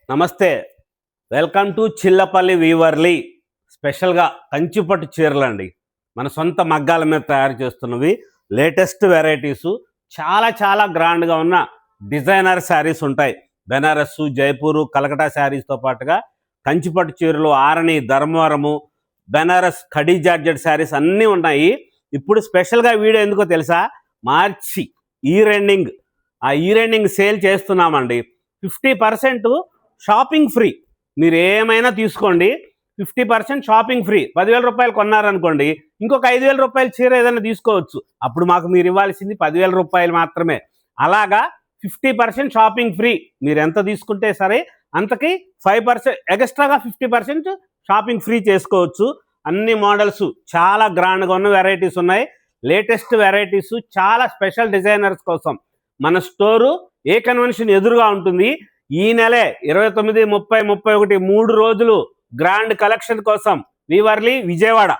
నమస్తే. Welcome to Chillapalli Weaverly. స్పెషల్గా కంచిపట్టు చీరలండి. మన సొంత మగ్గాల మీద తయారు చేస్తున్నవి. లేటెస్ట్ వెరైటీసు, చాలా చాలా గ్రాండ్గా ఉన్న డిజైనర్ శారీస్ ఉంటాయి. బెనారస్సు, జైపూరు, కలకటా శారీస్తో పాటుగా కంచిపట్టు చీరలు, ఆరణి, ధర్మవరము, బెనారస్, ఖడీ జార్జెట్ శారీస్ అన్నీ ఉన్నాయి. ఇప్పుడు స్పెషల్గా వీడియో ఎందుకో తెలుసా? మార్చి ఈ రెండింగ్ సేల్ చేస్తున్నామండి. 50% షాపింగ్ ఫ్రీ. మీరు ఏమైనా తీసుకోండి, 50% షాపింగ్ ఫ్రీ. 10,000 రూపాయలు కొన్నారనుకోండి, ఇంకొక 5,000 రూపాయల చీర ఏదైనా తీసుకోవచ్చు. అప్పుడు మాకు మీరు ఇవ్వాల్సింది 10,000 రూపాయలు మాత్రమే. అలాగా 50% షాపింగ్ ఫ్రీ. మీరు ఎంత తీసుకుంటే సరే అంతకి 5% ఎక్స్ట్రాగా 50% షాపింగ్ ఫ్రీ చేసుకోవచ్చు. అన్ని మోడల్స్ చాలా గ్రాండ్గా ఉన్న వెరైటీస్ ఉన్నాయి. లేటెస్ట్ వెరైటీస్, చాలా స్పెషల్ డిజైనర్స్ కోసం మన స్టోరు ఏ కన్వెన్షన్ ఎదురుగా ఉంటుంది. ఈ నెలే 29, 30, 31 3 రోజులు గ్రాండ్ కలెక్షన్ కోసం వీవర్లీ విజయవాడ